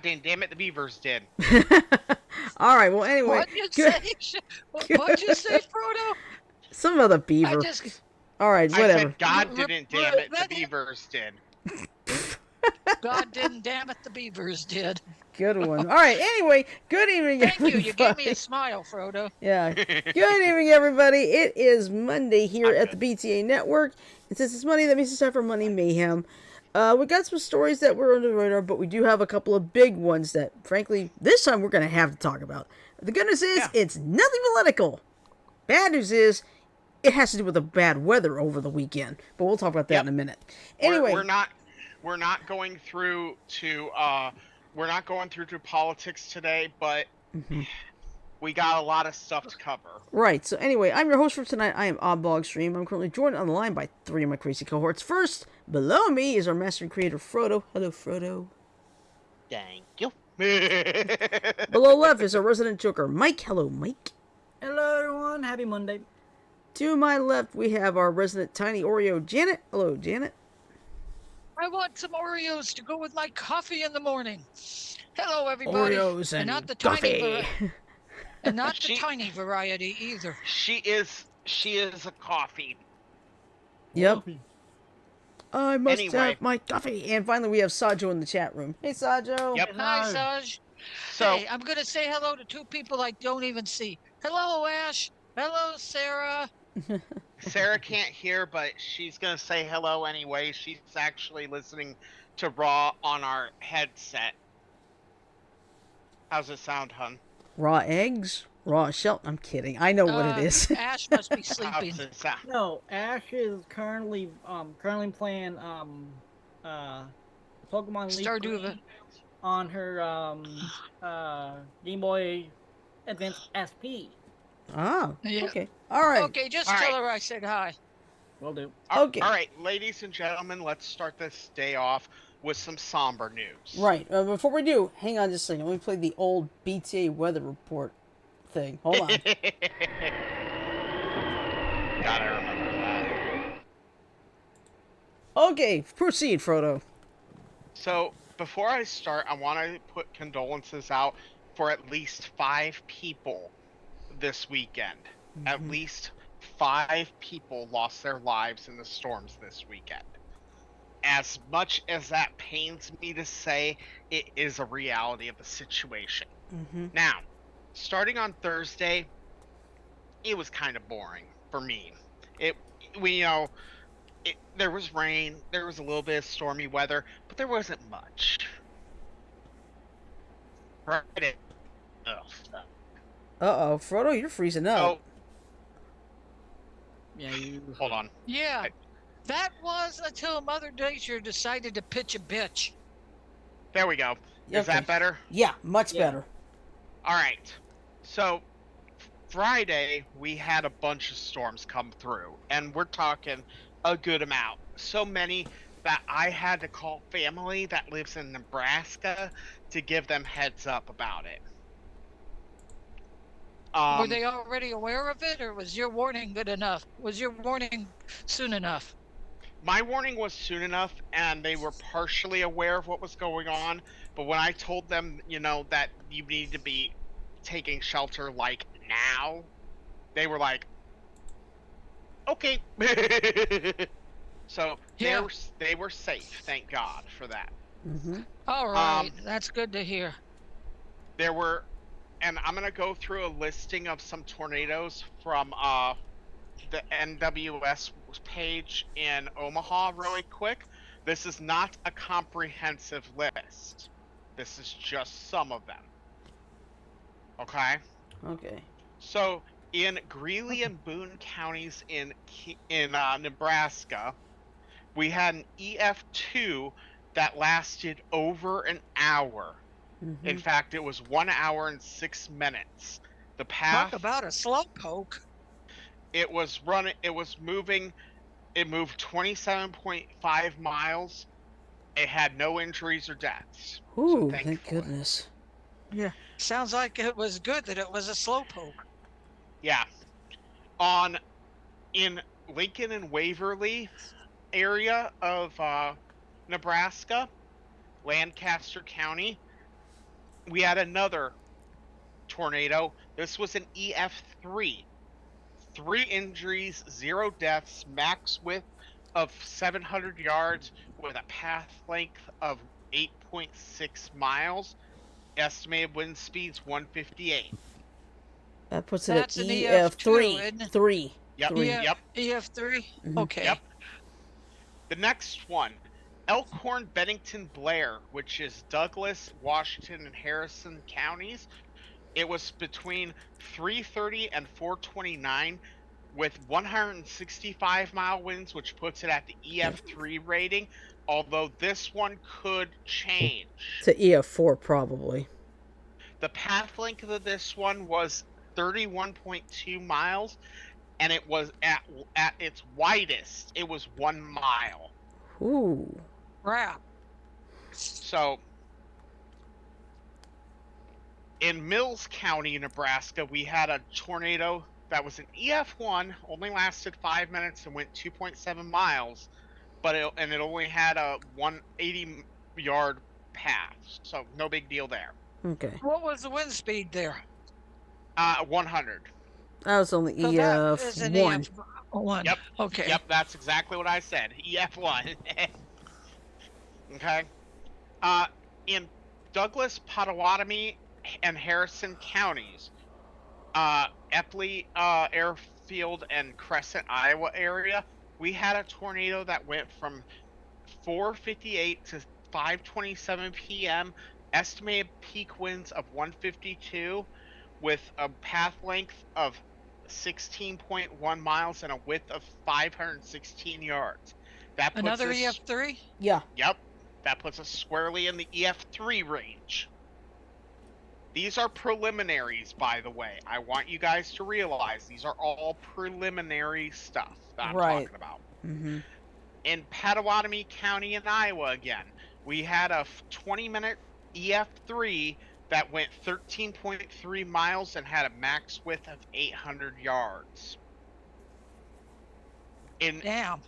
God damn it, the beavers did. All right, well, anyway. What'd you say, Frodo? Some other beaver. All right, whatever. I said God didn't, damn it, the beavers did. God didn't, damn it, the beavers did. Good one. All right, anyway, good evening, everybody. Thank you. You gave me a smile, Frodo. Yeah. Good evening, everybody. It is Monday here at the BTA Network. And since it's Monday, that means it's time for Money Mayhem. We got some stories that were under the radar, but we do have a couple of big ones that, frankly, this time we're going to have to talk about. The good news is, it's nothing political. Bad news is, it has to do with the bad weather over the weekend. But we'll talk about that in a minute. Anyway, we're not going through to politics today, but we got a lot of stuff to cover. Right. So anyway, I'm your host for tonight. I am Oddball Extreme. I'm currently joined on the line by 3 of my crazy cohorts. First, below me is our master and creator, Frodo. Hello, Frodo. Thank you. Below left is our resident joker, Mike. Hello, Mike. Hello, everyone. Happy Monday. To my left, we have our resident tiny Oreo, Janet. Hello, Janet. I want some Oreos to go with my coffee in the morning. Hello, everybody. Oreos and not the coffee. and not the tiny variety either. She is a coffee. Yep. I must Anyway. have my coffee. And finally, we have Sajo in the chat room. Hey, Sajo. Yep. Hi, Saj. So Hey, I'm going to say hello to two people I don't even see. Hello, Ash. Hello, Sarah. Sarah can't hear, but she's gonna say hello anyway. She's actually listening to Raw on our headset. How's it sound, hun? Raw eggs? Raw shell? I'm kidding. I know what it is. Ash must be sleeping. How's it sound? No, Ash is currently playing Pokemon Leaf Stardew Green on her Game Boy Advance SP. Ah, Yeah. okay. All right. Okay, just All tell right. her I said hi. Will do. Okay. All right, ladies and gentlemen, let's start this day off with some somber news. Right. Before we do, hang on just a second. Let me play the old BTA weather report thing. Hold on. Gotta remember that. Okay, proceed, Frodo. So, before I start, I want to put condolences out for at least 5 people this weekend. At least 5 people lost their lives in the storms this weekend. As much as that pains me to say, it is a reality of the situation. Now, starting on Thursday, it was kind of boring for me. There was rain, there was a little bit of stormy weather, but there wasn't much. Friday. Uh-oh, Frodo, you're freezing up. Oh, Yeah, you. hold on. Yeah, that was until Mother Nature decided to pitch a bitch. There we go. Is Okay. that better? Yeah, much Yeah. better. All right. So, Friday, we had a bunch of storms come through, and we're talking a good amount. So many that I had to call family that lives in Nebraska to give them heads up about it. Were they already aware of it, or was your warning good enough? Was your warning soon enough? My warning was soon enough, and they were partially aware of what was going on. But when I told them, that you need to be taking shelter like now, they were like, okay. So Yeah. they were safe, thank God for that. All right, that's good to hear. There were, and I'm gonna go through a listing of some tornadoes from the NWS page in Omaha really quick. This is not a comprehensive list. This is just some of them. Okay? Okay. So, in Greeley and Boone counties in Nebraska, we had an EF2 that lasted over an hour. In fact, it was 1 hour and 6 minutes. The path, Talk about a slowpoke. it moved 27.5 miles. It had no injuries or deaths. Ooh, So thank thankfully. goodness. Yeah, sounds like it was good that it was a slowpoke. Yeah. In Lincoln and Waverly area of Nebraska, Lancaster County, we had another tornado. This was an EF3. 3 injuries, 0 deaths, max width of 700 yards with a path length of 8.6 miles. Estimated wind speeds 158. That puts it That's at an EF3. EF2, isn't it? 3. Yep. Three. Yep. EF3? Okay. Yep. The next one, Elkhorn, Bennington, Blair, which is Douglas, Washington, and Harrison counties. It was between 330 and 429 with 165-mile winds, which puts it at the EF3 rating, although this one could change. To EF4, probably. The path length of this one was 31.2 miles, and it was at its widest, it was 1 mile. Ooh. Crap. So, in Mills County, Nebraska, we had a tornado that was an EF1, only lasted 5 minutes and went 2.7 miles, but it only had a 180-yard path, so no big deal there. Okay. What was the wind speed there? 100. That was only So that is an EF1. EF1. Yep. Okay. Yep, that's exactly what I said. EF1. Okay. In Douglas, Pottawatomie, and Harrison counties, Epley Airfield and Crescent, Iowa area, we had a tornado that went from 4:58 to 5:27 p.m. Estimated peak winds of 152 with a path length of 16.1 miles and a width of 516 yards. That puts Another us, EF3? Yeah. Yep. That puts us squarely in the EF3 range. These are preliminaries, by the way. I want you guys to realize these are all preliminary stuff that I'm talking about. Mm-hmm. In Pottawatomie County in Iowa again, we had a 20-minute EF3 that went 13.3 miles and had a max width of 800 yards. Damn.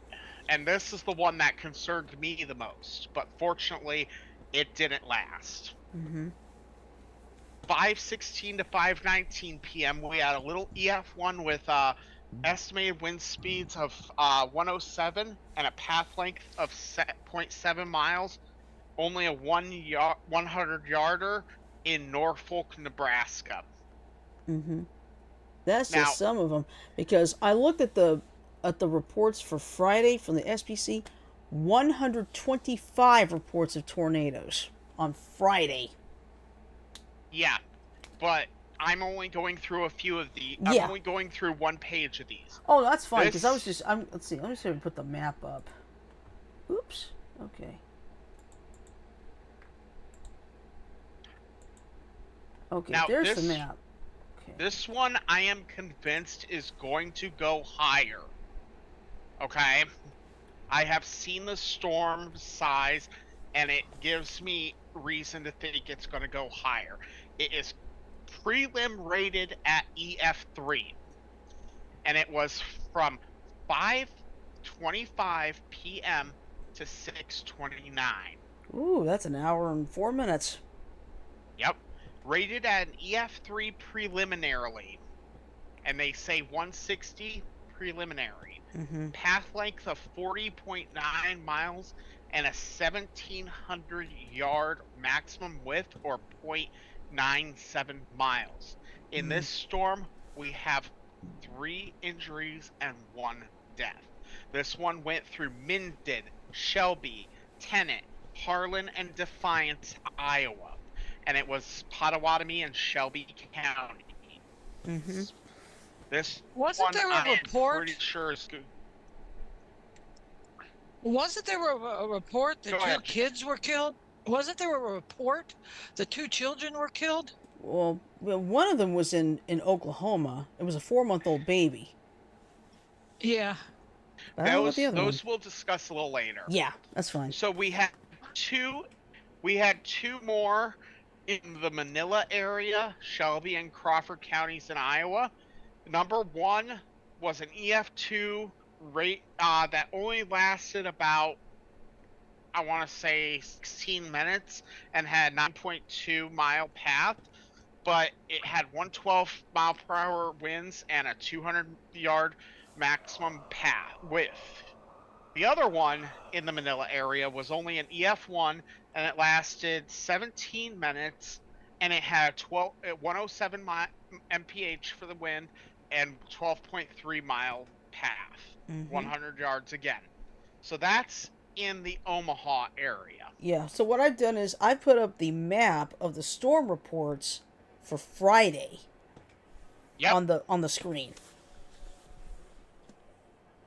And this is the one that concerned me the most, but fortunately, it didn't last. Mm-hmm. 5:16 to 5:19 p.m. we had a little EF1 with estimated wind speeds of 107 and a path length of 0.7 miles, only a 100-yarder in Norfolk, Nebraska. Mm-hmm. That's Now, just some of them, because I looked at the reports for Friday from the SPC. 125 reports of tornadoes on Friday. Yeah, but I'm only going through a few of the. Yeah. I'm only going through one page of these. Oh, that's fine, because I was This- just. Let's see. Let me see if I can put the map up. Oops. Okay. Okay. Now, there's the this- map. Okay. This one I am convinced is going to go higher. Okay? I have seen the storm size, and it gives me reason to think it's going to go higher. It is prelim rated at EF3, and it was from 5:25 p.m. to 6:29. Ooh, that's an hour and 4 minutes. Yep. Rated at an EF3 preliminarily. And they say 160 preliminary. Mm-hmm. Path length of 40.9 miles and a 1,700 yard maximum width, or 0.97 miles. In this storm, we have 3 injuries and 1 death. This one went through Minden, Shelby, Tennant, Harlan, and Defiance, Iowa. And it was Pottawatomie and Shelby County. Mm-hmm. This Wasn't one there a I am report? pretty sure is good. Wasn't there a report that Go 2 ahead. kids were killed? Wasn't there a report that 2 children were killed? Well, one of them was in Oklahoma. It was a 4-month-old baby. Yeah. I don't know about the other Those one. we'll discuss a little later. Yeah, that's fine. So we had two more in the Manila area, Shelby and Crawford counties in Iowa. Number 1 was an EF2 rate that only lasted about, I want to say, 16 minutes and had 9.2 mile path, but it had 112 mile per hour winds and a 200 yard maximum path width. The other one in the Manila area was only an EF1, and it lasted 17 minutes, and it had 107 mph for the wind and 12.3 mile path, Mm-hmm. 100 yards again. So that's in the Omaha area. Yeah, so what I've done is I put up the map of the storm reports for Friday Yep. on the screen.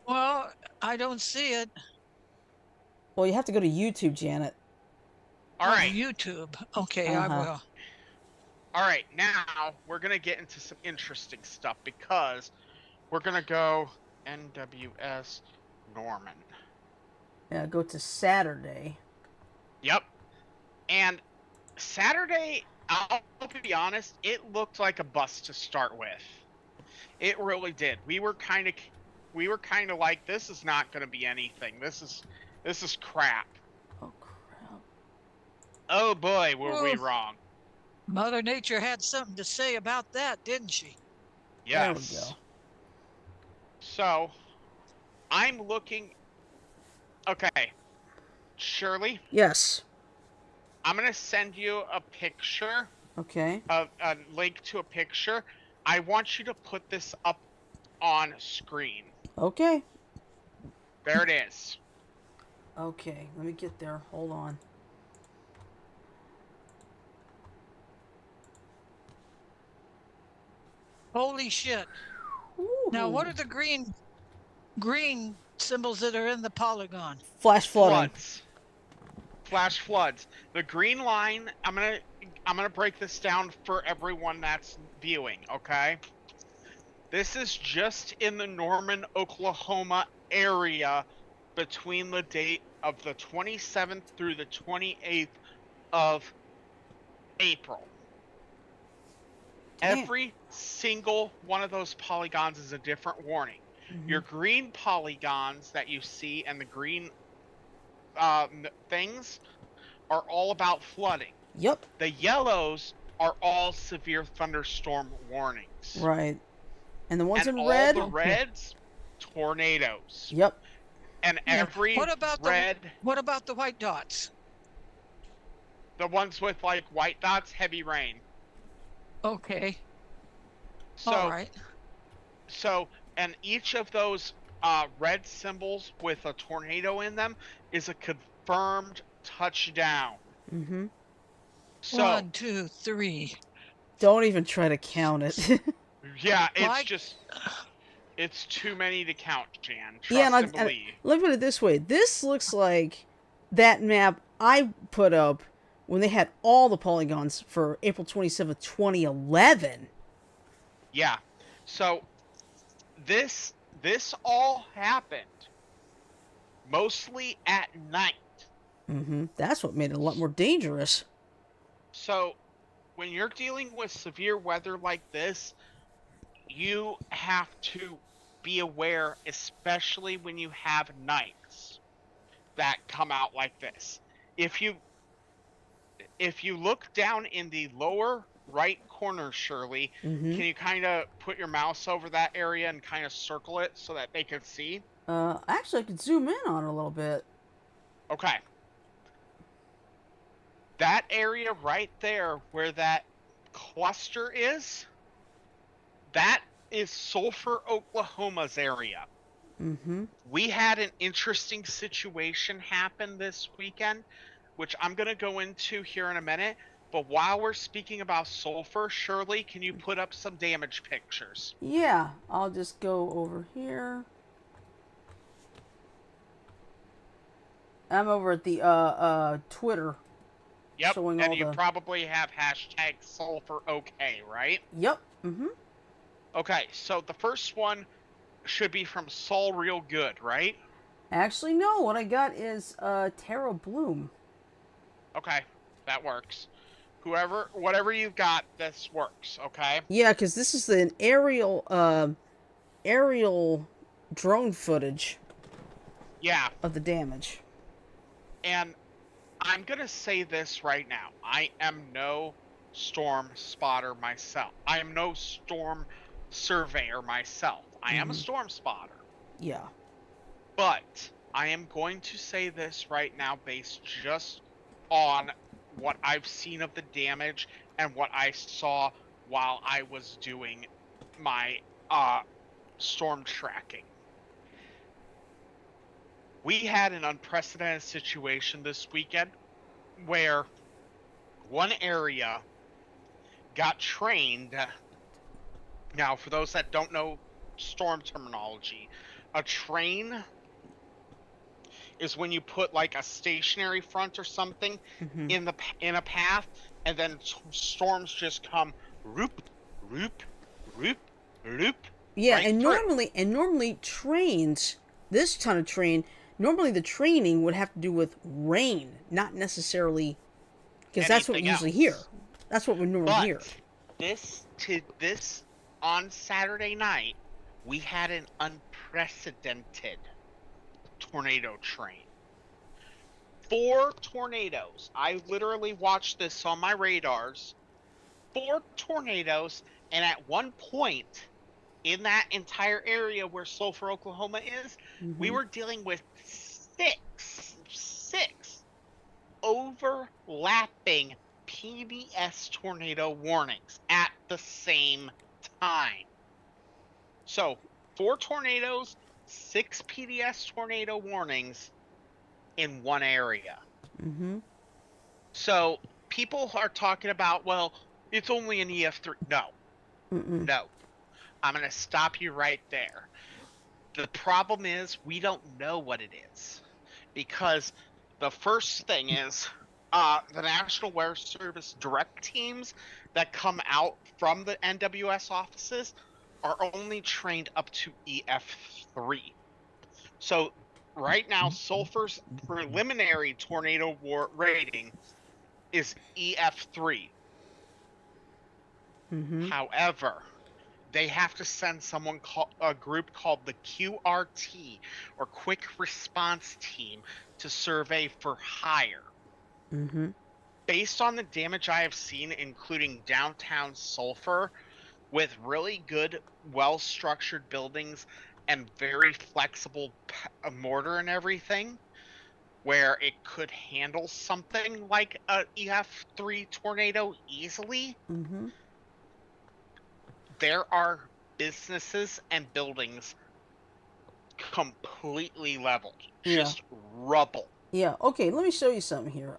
Well, I don't see it Well, you have to go to YouTube, Janet. All on right. YouTube. Okay, I Uh-huh. will. All right, now we're going to get into some interesting stuff because we're going to go NWS Norman. Yeah, go to Saturday. Yep. And Saturday, I'll be honest, it looked like a bust to start with. It really did. We were kind of like, this is not going to be anything. This This is crap. Oh, crap. Oh boy, were we Oof. wrong. Mother Nature had something to say about that, didn't she? Yes. There we go. So, I'm looking. Okay, Shirley, Yes. I'm gonna send you a picture, Okay. a link to a picture. I want you to put this up on screen. Okay. There it is. Okay. Let me get there. Hold on. Holy shit. Now, what are the green symbols that are in the polygon? Flash flooding. Flash floods. The green line. I'm gonna break this down for everyone that's viewing. Okay. This is just in the Norman, Oklahoma area between the date of the 27th through the 28th of April. Damn. Every single one of those polygons is a different warning. Mhm. Your green polygons that you see and the green things are all about flooding. Yep. The yellows are all severe thunderstorm warnings. Right. And the ones And in all red? the reds, tornadoes. Yep. And Yeah. every What about red, What about the white dots? the ones with like white dots, heavy rain. Okay. So, All right. So, and each of those red symbols with a tornado in them is a confirmed touchdown. Mm-hmm. So, 1, 2, 3. Don't even try to count it. yeah, it's Like- just, it's too many to count, Jan. Trust Yeah, and believe. Look at it this way. This looks like that map I put up when they had all the polygons for April 27th, 2011. Yeah. So, this all happened mostly at night. Mm-hmm. That's what made it a lot more dangerous. So, when you're dealing with severe weather like this, you have to be aware, especially when you have nights that come out like this. If you look down in the lower right corner, Shirley, Mm-hmm. can you kind of put your mouse over that area and kind of circle it so that they can see? Actually, I could zoom in on it a little bit. Okay. That area right there where that cluster is, that is Sulphur, Oklahoma's area. Mm-hmm. We had an interesting situation happen this weekend, which I'm going to go into here in a minute. But while we're speaking about Sulphur, Shirley, can you put up some damage pictures? Yeah, I'll just go over here. I'm over at the Twitter. Yep, Showing and all you the- probably have hashtag Sulphur OK, right? Yep. Mm-hmm. Okay, so the first one should be from Sol Real Good, right? Actually, no. What I got is Tara Bloom. Okay, that works. Whatever you've got, this works, okay? Yeah, because this is an aerial drone footage Yeah, of the damage. and I'm gonna say this right now. I am no storm spotter myself. I am no storm surveyor myself. I am a Mhm. storm spotter. Yeah. But I am going to say this right now based just on what I've seen of the damage and what I saw while I was doing my storm tracking. We had an unprecedented situation this weekend where one area got trained. Now, for those that don't know storm terminology, a train is when you put like a stationary front or something Mm-hmm. in a path, and then storms just come roop, roop, roop, roop. Yeah, right and through. normally trains, this kind of train, normally the training would have to do with rain, not necessarily, because that's what we Anything usually hear. else. That's what we normally hear. But this on Saturday night, we had an unprecedented tornado train. 4 tornadoes. I literally watched this on my radars. 4 tornadoes, and at one point in that entire area where Sulphur, Oklahoma is, we were dealing with six overlapping PBS tornado warnings at the same time. So 4 tornadoes, 6 PBS tornado warnings in one area. So people are talking about, well, it's only an EF3. No. No. I'm going to stop you right there. The problem is we don't know what it is. Because the first thing is the National Weather Service direct teams that come out from the NWS offices are only trained up to EF3. So right now, Sulphur's preliminary tornado rating is EF3. However, they have to send a group called the QRT, or Quick Response Team, to survey for higher. Based on the damage I have seen, including downtown Sulphur, with really good, well-structured buildings and very flexible mortar and everything, where it could handle something like a EF3 tornado easily, there are businesses and buildings completely leveled. Just rubble. Yeah, okay, let me show you something here.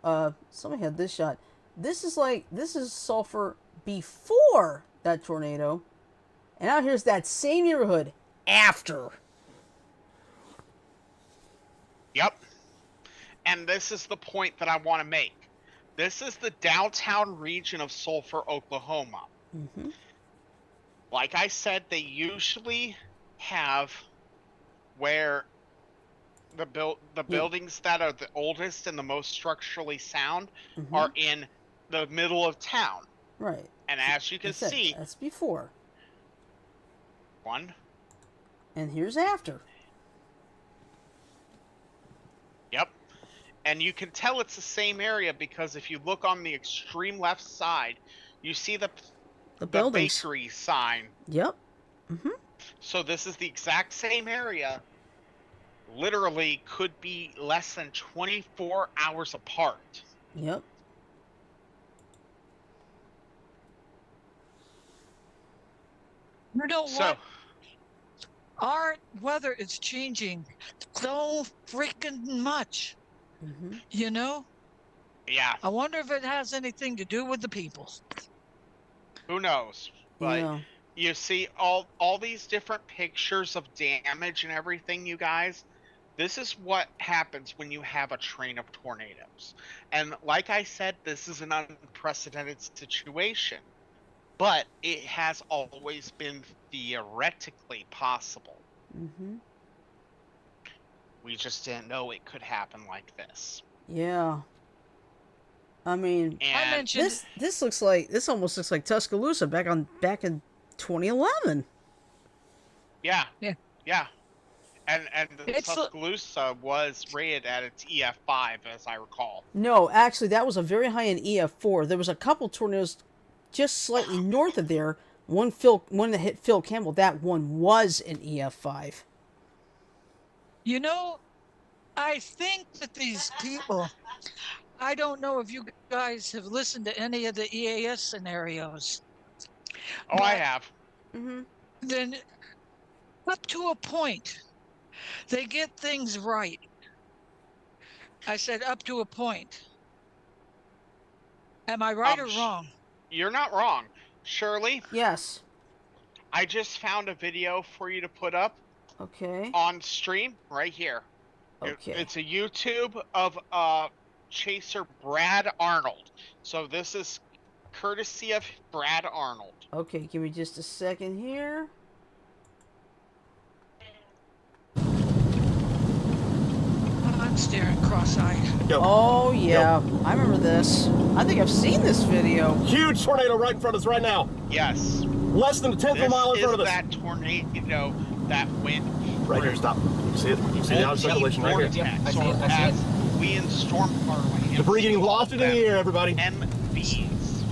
Somebody had this shot. This is Sulphur before that tornado. And now here's that same neighborhood after. Yep. And this is the point that I want to make. This is the downtown region of Sulphur, Oklahoma. Like I said, they usually have where the buildings that are the oldest and the most structurally sound are in the middle of town. Right. And as you can see, that's before. One. And here's after. Yep. And you can tell it's the same area because if you look on the extreme left side, you see the bakery sign. Yep. So this is the exact same area. Literally could be less than 24 hours apart. Yep. You know what? Our weather is changing so freaking much. You know? Yeah. I wonder if it has anything to do with the people. Who knows? But you see all these different pictures of damage and everything, you guys. This is what happens when you have a train of tornadoes. And like I said, this is an unprecedented situation. But it has always been theoretically possible. We just didn't know it could happen like this. Yeah. I mean, I mentioned this almost looks like Tuscaloosa back in 2011. Yeah. And the Tuscaloosa was rated at its EF5, as I recall. No, actually, that was a very high in EF4. There was a couple tornadoes just slightly north of there. One that hit Phil Campbell. That one was an EF5. You know, I think that these people, I don't know if you guys have listened to any of the EAS scenarios. Oh, I have. Then up to a point, they get things right. I said up to a point. Am I right or wrong? You're not wrong. Shirley? Yes. I just found a video for you to put up. Okay. On stream, right here. Okay. It's a YouTube of chaser Brad Arnold. So this is courtesy of Brad Arnold. Okay, give me just a second here. I'm staring cross-eyed. Oh, yeah. I remember this. I think I've seen this video. Huge tornado right in front of us right now. Yes. Less than a tenth of a mile in front of us. This is that tornado that went right here, stop. You see it? You see the outer circulation right here? Yep, I see it. we in Storm Parley. Debris getting lofted in the air, everybody. MVs.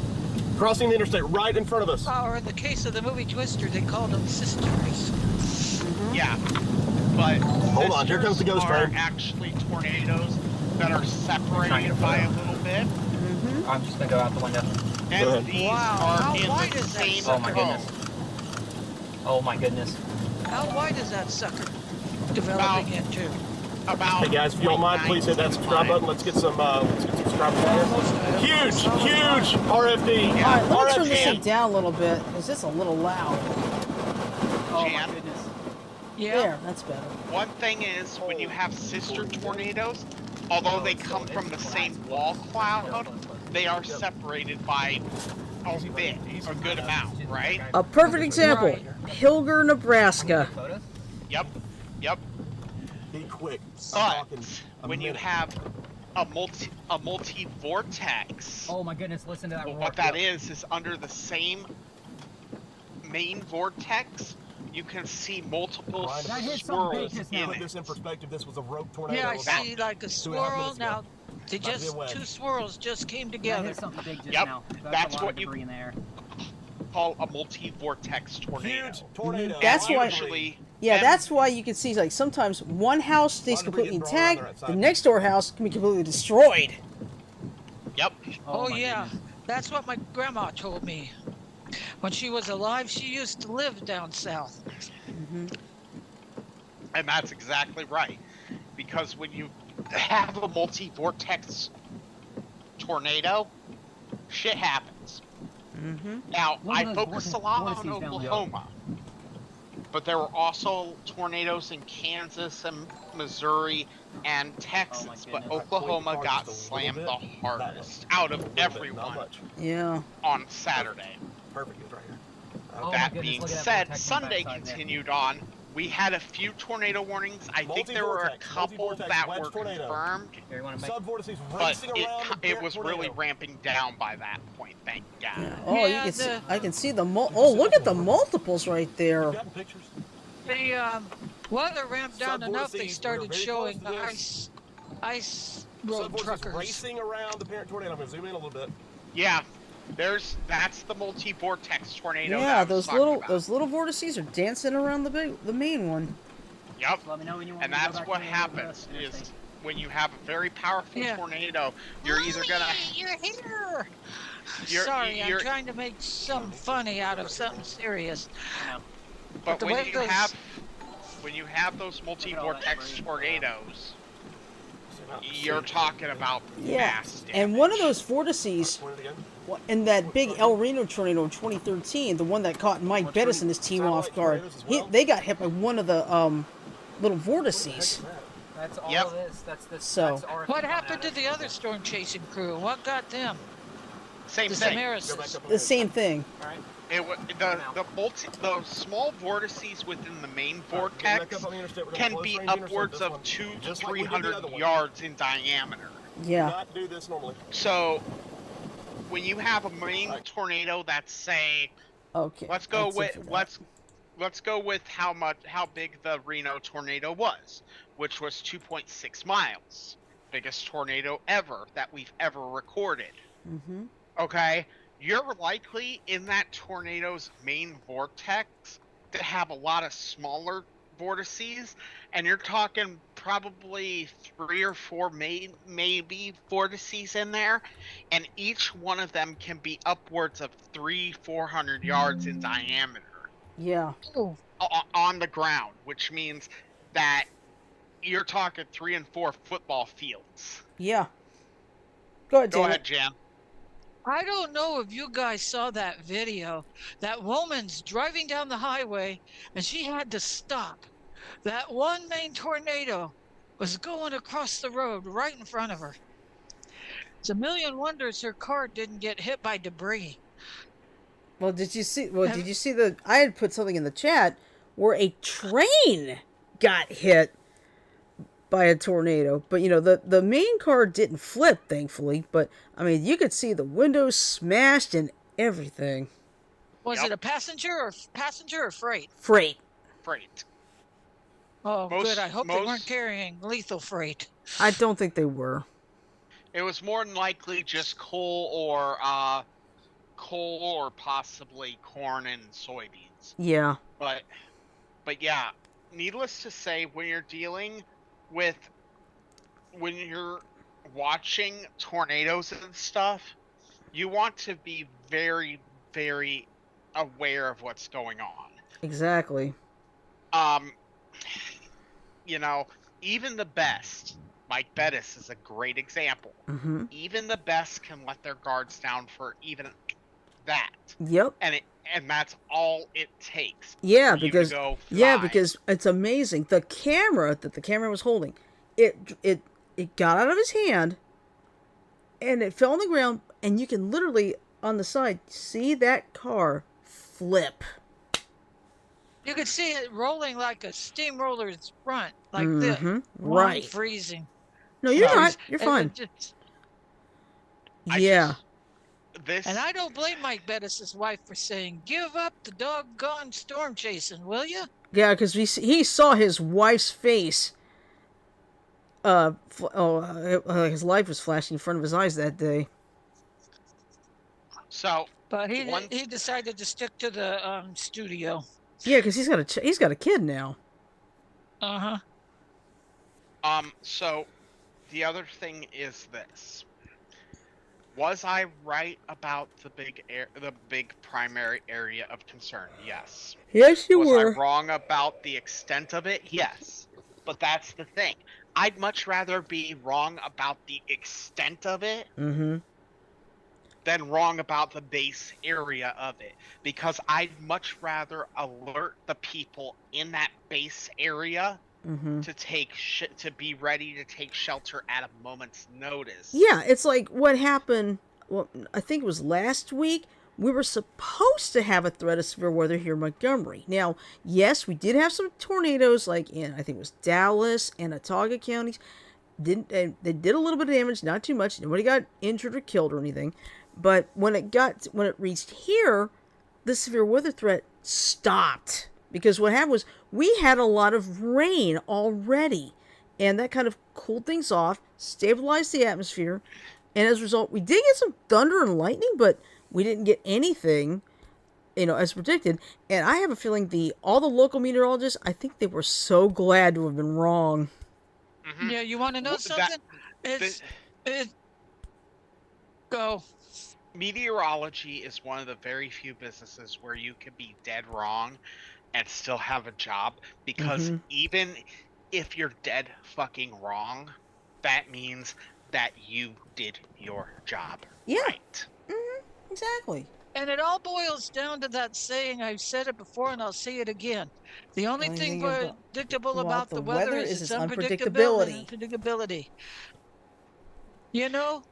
Crossing the interstate right in front of us. Or in the case of the movie Twister, they called them sisters. Yeah, but Hold on, here comes the ghost are train. actually tornadoes that are separated by a little bit. I'm just gonna go out the window. And these Wow, how are in wide the is that same Oh my cone. goodness. Oh my goodness. How wide is that sucker developing into? About Hey guys, if you don't mind, please hit that subscribe button. Let's get some subscribers in here. Huge RFD. All right, let me turn this RFD. thing down a little bit. It's just a little loud. Oh Jan, my goodness. Yeah. There, that's better. one thing is, when you have sister tornadoes, although they come from the same wall cloud, they are separated by a bit, a good amount, right? A perfect example, Right. Pilger, Nebraska. Photos? Yep, yep. Be quick. But when you have a multi vortex, Oh my goodness, listen to that roar. what that is under the same main vortex, you can see multiple That hit something big swirls just in now. Put this in perspective, this was a rogue tornado. Yeah, I about see like a 2.5 swirl. minutes ago. Now, they Might be a just wedge. two swirls just came That together. hit something big just Yep, now. that's a lot what of you- debris in the air. call a multi-vortex tornado. Huge tornado. That's why- Usually, Yeah, em- that's why you can see like sometimes one house stays Lot of debris completely getting thrown around intact, there the outside. next door house can be completely destroyed. Yep. Oh, my yeah, goodness. that's what my grandma told me. When she was alive, she used to live down south. And that's exactly right. Because when you have a multi-vortex tornado, shit happens. Now, One I of those focused a lot on vortices down there. Oklahoma. But there were also tornadoes in Kansas and Missouri and Texas. But goodness. Oklahoma got Just a slammed little the bit. hardest out of A little bit, not everyone much. Yeah. on Saturday. Perfect, it's right here. Oh my That goodness, being look at that said, vortex on the Sunday backside there. continued on. We had a few tornado warnings. I think there were a Multi-vortex, couple multi-vortex, that wedge were tornado. confirmed, Here, you wanna make Subvortices but racing around the it was really tornado. ramping down by that point. Thank God. Yeah. Oh, you Yeah, can see, the- I can see the look at the multiples right there. Got pictures? The weather ramped down enough, they Subvortices were started very showing close to this. ice road Subvortices truckers. racing around the parent tornado. I'm gonna zoom in a little bit. Yeah, that's the multi-vortex tornado. that I Yeah, was those talking about. little vortices are dancing around the main one. Yep. Let me know when you want And me to go that's back what to the happens interstate. is when you have a very powerful Yeah. tornado, you're either gonna You're here. You're- Sorry, you're- I'm trying to make something funny out of something serious. but the when way you those- have those multi-vortex debris. tornadoes, you're talking about Yeah. mass And one of damage. those vortices, Point it again. in that big El Reno tornado in 2013, the one that caught Mike Bettis and his team off guard, they got hit by one of the little vortices. That's all Yep. it is. That's the So- that's RFD What coming happened at to us. the other storm chasing crew? What got them? Same The thing. Samaras. The same thing. The small vortices within the main vortex can be upwards of 200 to 300 yards in diameter. Yeah. Not do this normally. So when you have a main tornado that's, say, Okay. let's go that's it with for that. let's go with how big the Reno tornado was, which was 2.6 miles, biggest tornado ever that we've ever recorded. Mhm. Okay, you're likely in that tornado's main vortex to have a lot of smaller vortices, and you're talking probably 3 or 4 maybe vortices in there, and each one of them can be upwards of 400 yards in diameter Yeah. Oh, on the ground, which means that you're talking 3 and 4 football fields. Yeah. Go ahead, Go Janet. ahead, Jan. I don't know if you guys saw that video. That woman's driving down the highway and she had to stop. That one main tornado was going across the road right in front of her. It's a million wonders her car didn't get hit by debris. Well, did you see? Well, did you see the? I had put something in the chat where a train got hit by a tornado, but the main car didn't flip, thankfully. But I mean, you could see the windows smashed and everything. Was Yep. it a passenger or freight? Freight. Freight. Oh, Most- good. I hope they most- weren't carrying lethal freight. I don't think they were. It was more than likely just coal or possibly corn and soybeans. Yeah. But yeah, needless to say, when you're watching tornadoes and stuff, you want to be very, very aware of what's going on. Exactly. Even the best, Mike Bettis is a great example. Mm-hmm. Even the best can let their guards down for even that. Yep. And that's all it takes. Yeah, for you because to go because it's amazing. The camera that the camera was holding, it got out of his hand, and it fell on the ground, and you can literally on the side see that car flip. You could see it rolling like a steamroller's front, like Mm-hmm. this. Right. Freezing. No, you're So- not. You're fine. Yeah. And I don't blame Mike Bettis' wife for saying, "Give up the doggone storm chasing, will you?" Yeah, because he saw his wife's face. His life was flashing in front of his eyes that day. So, But he decided to stick to the studio. Yeah, because he's got a kid now. Uh-huh. So the other thing is this. Was I right about the big primary area of concern? Yes. Yes, you Was were. I wrong about the extent of it? Yes. But that's the thing. I'd much rather be wrong about the extent of it Mm-hmm. than wrong about the base area of it, because I'd much rather alert the people in that base area Mm-hmm. to be ready to take shelter at a moment's notice. Yeah, it's like what happened. Well, I think it was last week. We were supposed to have a threat of severe weather here in Montgomery. Now, yes, we did have some tornadoes, like in I think it was Dallas and Autauga counties. They did a little bit of damage, not too much. Nobody got injured or killed or anything. But when it reached here, the severe weather threat stopped, because what happened was we had a lot of rain already, and that kind of cooled things off, stabilized the atmosphere, and as a result, we did get some thunder and lightning, but we didn't get anything, as predicted. And I have a feeling all the local meteorologists, I think they were so glad to have been wrong. Mhm. Yeah, you want to know Well, something? Go. Meteorology is one of the very few businesses where you can be dead wrong and still have a job, because Mhm. even if you're dead fucking wrong, that means that you did your job Yeah. right. Exactly. And it all boils down to that saying, I've said it before and I'll say it again. The only thing predictable about the weather is its unpredictability. You know,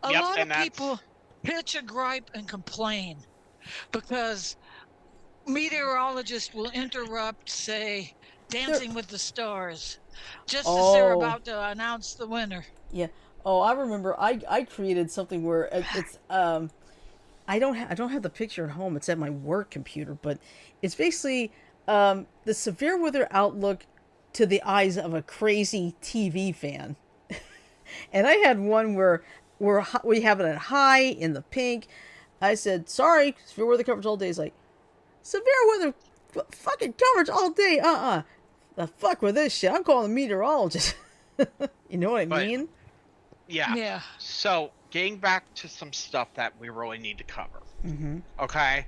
a Yep, lot of and that's- people pitch a gripe and complain because meteorologists will interrupt, say, Dancing with the Stars, just as they're Oh. about to announce the winner. Yeah. Oh, I remember. I created something where it's I don't have the picture at home. It's at my work computer, but it's basically the severe weather outlook to the eyes of a crazy TV fan. And I had one where we have it at high in the pink. I said, sorry, severe weather coverage all day. It's like, severe weather fucking coverage all day. The fuck with this shit. I'm calling a meteorologist. You know what I mean? Yeah. So, getting back to some stuff that we really need to cover. Mm-hmm. Okay?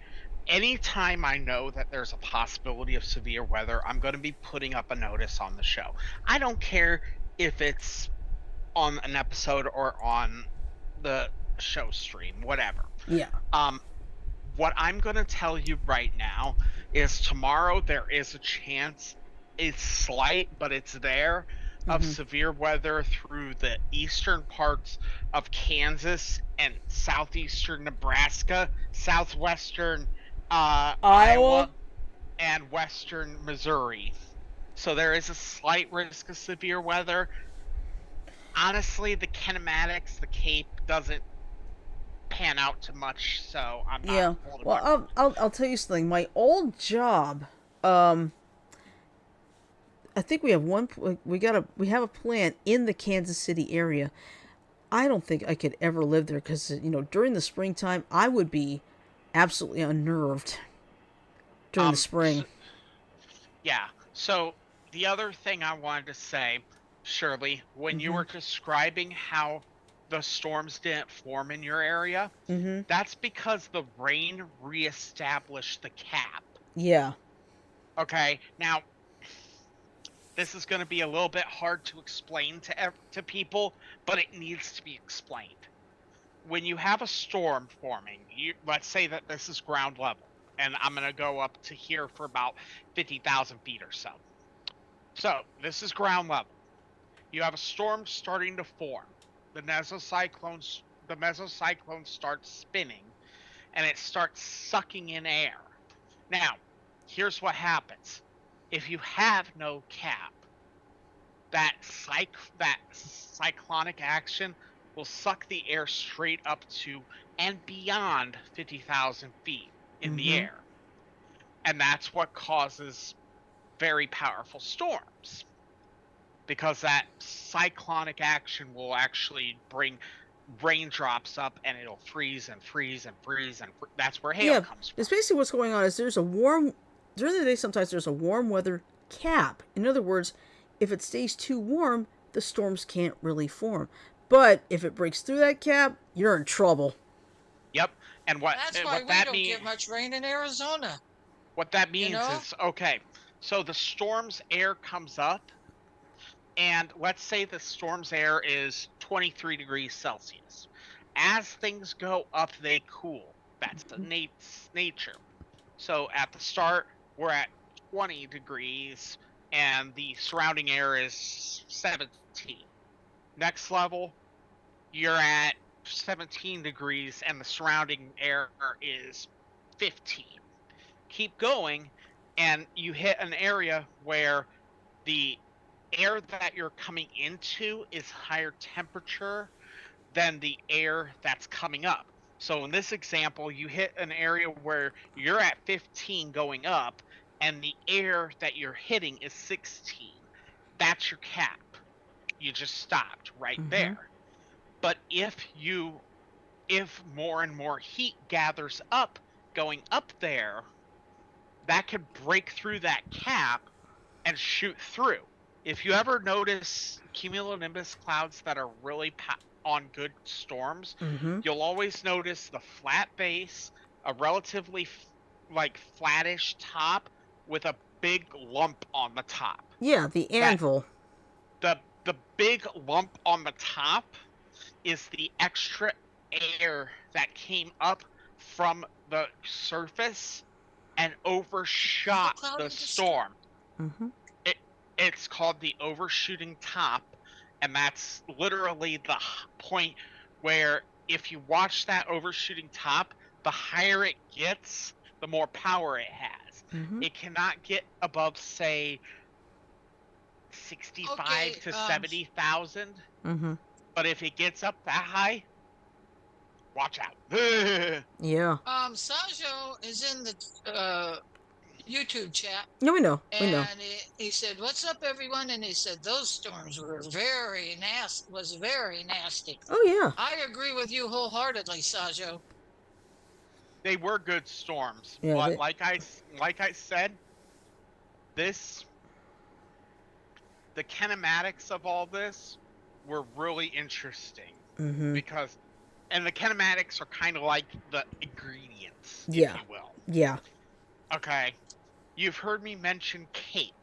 Anytime I know that there's a possibility of severe weather, I'm going to be putting up a notice on the show. I don't care if it's on an episode or on the show stream, whatever. Yeah. What I'm going to tell you right now is tomorrow there is a chance, it's slight, but it's there, of severe weather through the eastern parts of Kansas and southeastern Nebraska, southwestern Iowa, and western Missouri. So there is a slight risk of severe weather. Honestly, the kinematics, the Cape, doesn't pan out too much, so I'm not. Yeah. Well, I'll tell you something. My old job, I think we have we have a plant in the Kansas City area. I don't think I could ever live there because, during the springtime, I would be absolutely unnerved during the spring. Yeah. So the other thing I wanted to say, Shirley, when you were describing how the storms didn't form in your area, that's because the rain reestablished the cap. Yeah. Okay. Now, this is going to be a little bit hard to explain to people, but it needs to be explained. When you have a storm forming, let's say that this is ground level, and I'm going to go up to here for about 50,000 feet or so. So this is ground level. You have a storm starting to form. The mesocyclone starts spinning, and it starts sucking in air. Now, here's what happens. If you have no cap, that cyclonic action will suck the air straight up to and beyond 50,000 feet in the air. And that's what causes very powerful storms. Because that cyclonic action will actually bring raindrops up, and it'll freeze and freeze and freeze, and that's where hail comes from. It's basically what's going on is during the day sometimes there's a warm weather cap. In other words, if it stays too warm, the storms can't really form. But if it breaks through that cap, you're in trouble. Yep. And that's why we don't get much rain in Arizona. What that means is, okay, so the storm's air comes up, and let's say the storm's air is 23 degrees Celsius. As things go up, they cool. That's the nature. So at the start, we're at 20 degrees, and the surrounding air is 17. Next level, you're at 17 degrees, and the surrounding air is 15. Keep going, and you hit an area where the air that you're coming into is higher temperature than the air that's coming up. So in this example, you hit an area where you're at 15 going up, and the air that you're hitting is 16. That's your cap. You just stopped right there. But if more and more heat gathers up going up there, that could break through that cap and shoot through. If you ever notice cumulonimbus clouds that are really on good storms, you'll always notice the flat base, a relatively flattish top with a big lump on the top. Yeah, the anvil. The big lump on the top is the extra air that came up from the surface and overshot the storm. It's called the overshooting top, and that's literally the point where if you watch that overshooting top, the higher it gets, the more power it has. It cannot get above, say, 65 to 70,000. But if it gets up that high, watch out. Yeah. Sajo is in the YouTube chat. No, we know. And he said, "What's up, everyone?" And he said those storms were very nasty. Oh yeah. I agree with you wholeheartedly, Sajo. They were good storms, yeah, but like I said, the kinematics of all this were really interesting because, and the kinematics are kind of like the ingredients, if you will. Yeah. Okay. You've heard me mention CAPE.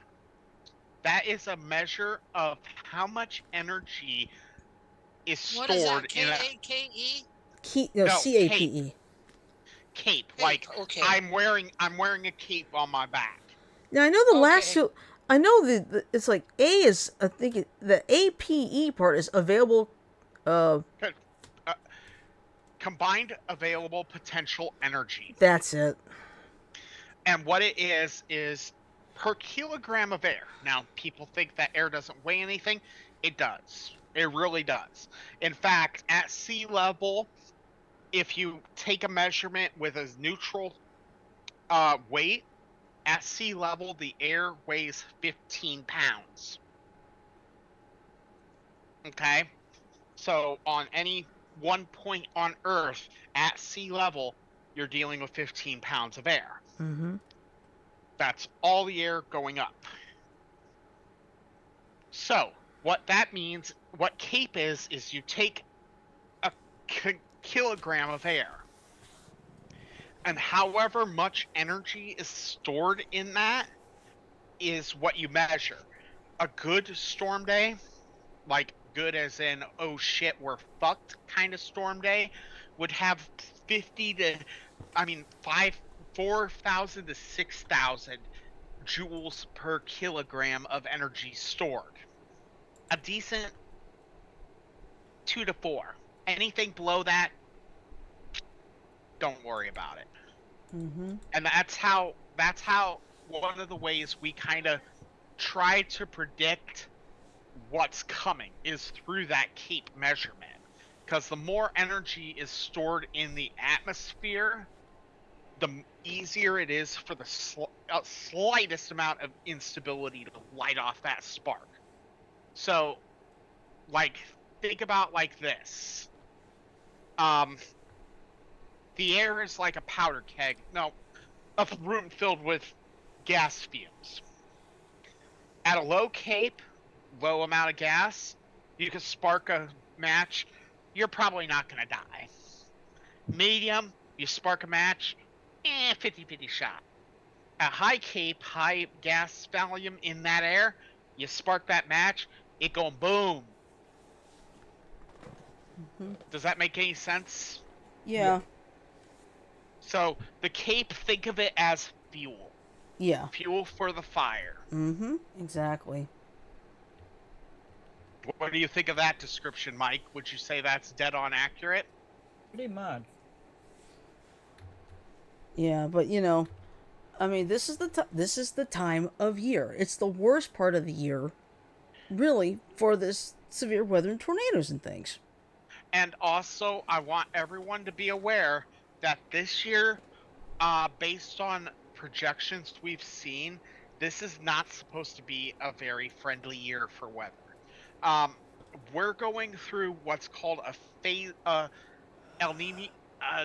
That is a measure of how much energy is stored in K-A-K-E? C-A-P-E. Cape. Like, okay. I'm wearing a cape on my back. Now, I know the last two... I know it's like A is... I think the APE part is available... Combined Available Potential Energy. That's it. And what it is per kilogram of air. Now, people think that air doesn't weigh anything. It does. It really does. In fact, at sea level, if you take a measurement with a neutral weight, at sea level, the air weighs 15 pounds. Okay? So on any one point on Earth at sea level, you're dealing with 15 pounds of air. Mm-hmm. That's all the air going up. So what that means, what CAPE is you take a kilogram of air, and however much energy is stored in that is what you measure. A good storm day, like good as in, oh shit, we're fucked kind of storm day, would have 4,000 to 6,000 joules per kilogram of energy stored. A decent 2 to 4. Anything below that, don't worry about it. Mm-hmm. And that's how one of the ways we kind of try to predict what's coming is through that CAPE measurement. Because the more energy is stored in the atmosphere, the easier it is for the slightest amount of instability to light off that spark. So, like, think about like this. The air is like a powder keg. No, a room filled with gas fumes. At a low CAPE, low amount of gas, you can spark a match. You're probably not going to die. Medium, you spark a match, 50-50 shot. At high CAPE, high gas volume in that air, you spark that match, it going boom. Mm-hmm. Does that make any sense? Yeah. So the CAPE, think of it as fuel. Yeah. Fuel for the fire. Mm-hmm. Exactly. What do you think of that description, Mike? Would you say that's dead on accurate? Pretty much. Yeah, but I mean, this is the time of year. It's the worst part of the year, really, for this severe weather and tornadoes and things. And also, I want everyone to be aware that this year, based on projections we've seen, this is not supposed to be a very friendly year for weather. We're going through what's called a phase, El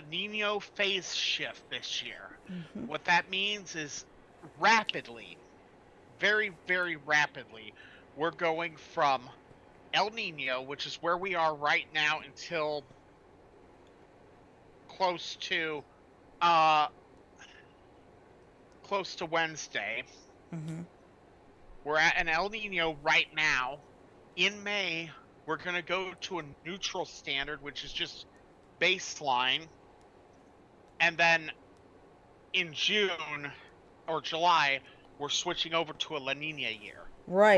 Nino phase shift this year. Mm-hmm. What that means is rapidly, very, very rapidly, we're going from El Nino, which is where we are right now until close to Wednesday. Mm-hmm. We're at an El Nino right now. In May, we're going to go to a neutral standard, which is just baseline. And then in June or July, we're switching over to a La Nina year. Right.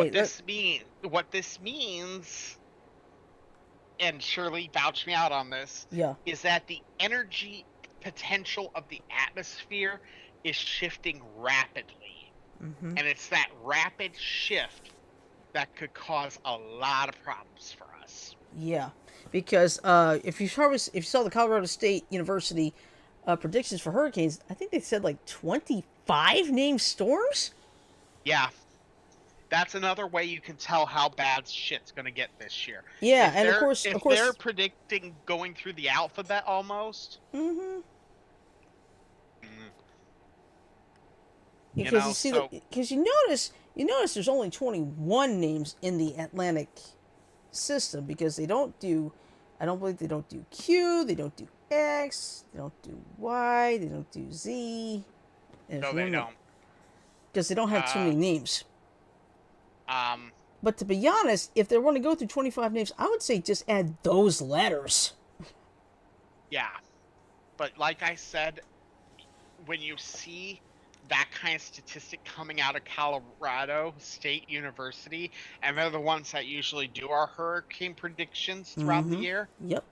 What this means, and Shirley vouched me out on this, Yeah. is that the energy potential of the atmosphere is shifting rapidly. Mm-hmm. And it's that rapid shift that could cause a lot of problems for us. Yeah, because if you saw the Colorado State University predictions for hurricanes, I think they said like 25 named storms. Yeah, that's another way you can tell how bad shit's gonna get this year. Yeah, If and of course, they're predicting going through the alphabet almost. Mm-hmm. You Because know, you see, so- because you notice there's only 21 names in the Atlantic system because I don't believe they don't do Q, they don't do X, they don't do Y, they don't do Z. No, they don't. Because they don't have too many names. Um, But to be honest, if they want to go through 25 names, I would say just add those letters. yeah. But like I said, when you see that kind of statistic coming out of Colorado State University, and they're the ones that usually do our hurricane predictions throughout the year, Yep.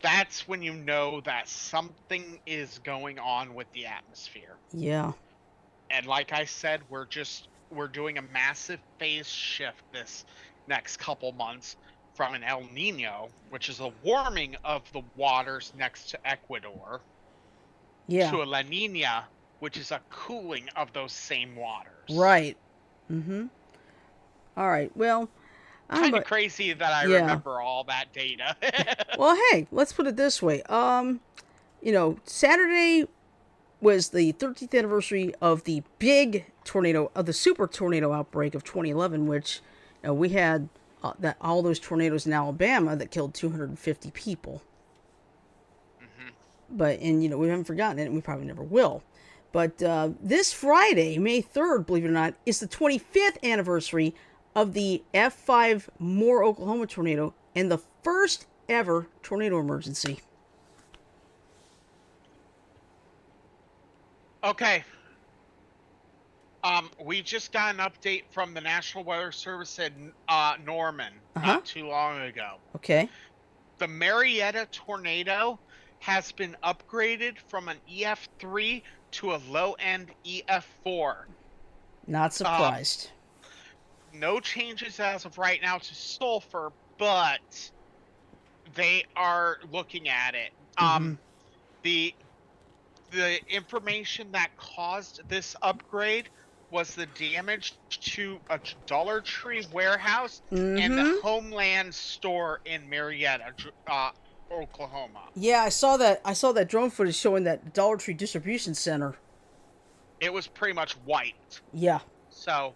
that's when you know that something is going on with the atmosphere. Yeah. And like I said, we're doing a massive phase shift this next couple months from an El Nino, which is a warming of the waters next to Ecuador, Yeah. to a La Nina, which is a cooling of those same waters. Right. Mm-hmm. All right. Well, Kind of crazy that I remember all that data. Well, hey, let's put it this way. Saturday was the 13th anniversary of the big tornado, of the super tornado outbreak of 2011, which we had all those tornadoes in Alabama that killed 250 people. But, we haven't forgotten it, and we probably never will. But this Friday, May 3rd, believe it or not, is the 25th anniversary of the F5 Moore, Oklahoma tornado, and the first ever tornado emergency. Okay. We just got an update from the National Weather Service in Norman not too long ago. Okay. The Marietta tornado has been upgraded from an EF3 to a low-end EF4. Not surprised. No changes as of right now to sulfur, but they are looking at it. The information that caused this upgrade was the damage to a Dollar Tree warehouse and the Homeland store in Marietta, Oklahoma. Yeah, I saw that. I saw that drone footage showing that Dollar Tree distribution center. It was pretty much wiped. Yeah. So,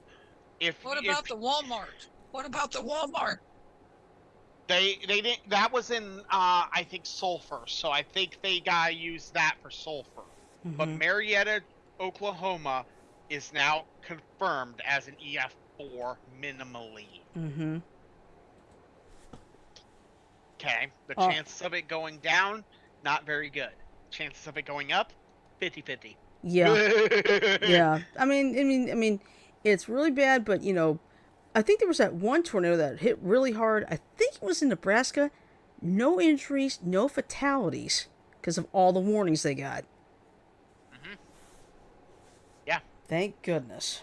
What about the Walmart? What about the Walmart? They didn't. That was in I think sulfur. So I think they gotta use that for sulfur. But Marietta, Oklahoma, is now confirmed as an EF4 minimally. Okay. The chances of it going down, not very good. Chances of it going up, 50-50. Yeah. Yeah. I mean, it's really bad, but I think there was that one tornado that hit really hard. I think it was in Nebraska. No injuries, no fatalities because of all the warnings they got. Yeah. Thank goodness.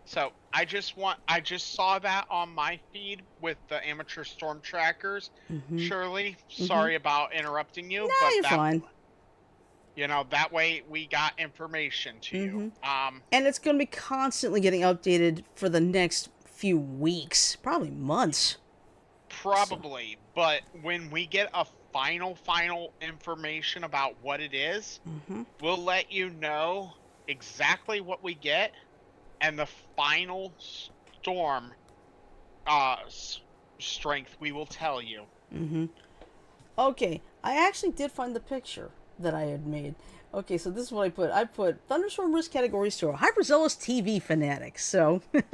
So I just saw that on my feed with the amateur storm trackers. Shirley, sorry about interrupting you. No, but you're fine. That way we got information to you. And it's going to be constantly getting updated for the next few weeks, probably months. Probably, but when we get a final information about what it is, we'll let you know exactly what we get and the final storm strength we will tell you. Okay, I actually did find the picture that I had made. Okay, so this is what I put. I put thunderstorm risk categories to a hyperzealous TV fanatic. So this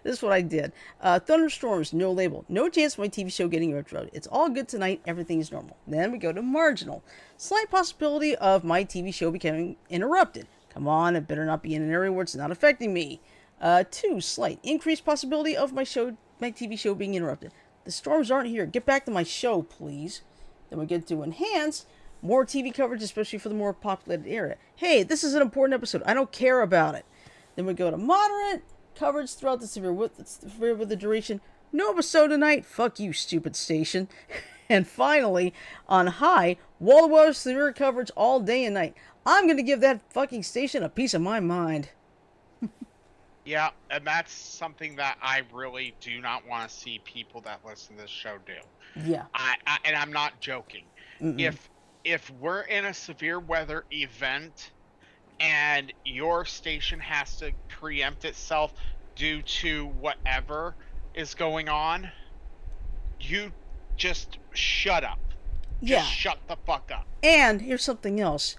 is what I did. Thunderstorms, no label. No chance of my TV show getting interrupted. It's all good tonight. Everything is normal. Then we go to marginal. Slight possibility of my TV show becoming interrupted. Come on, it better not be in an area where it's not affecting me. 2, slight. Increased possibility of my TV show being interrupted. The storms aren't here. Get back to my show, please. Then we get to enhance. More TV coverage, especially for the more populated area. Hey, this is an important episode. I don't care about it. Then we go to moderate. Coverage throughout the severe with the duration. No episode tonight. Fuck you, stupid station. And finally, on high, wall-to-wall severe coverage all day and night. I'm going to give that fucking station a piece of my mind. Yeah, and that's something that I really do not want to see people that listen to this show do. Yeah. And I'm not joking. If we're in a severe weather event and your station has to preempt itself due to whatever is going on, you just shut up. Just shut the fuck up. And here's something else.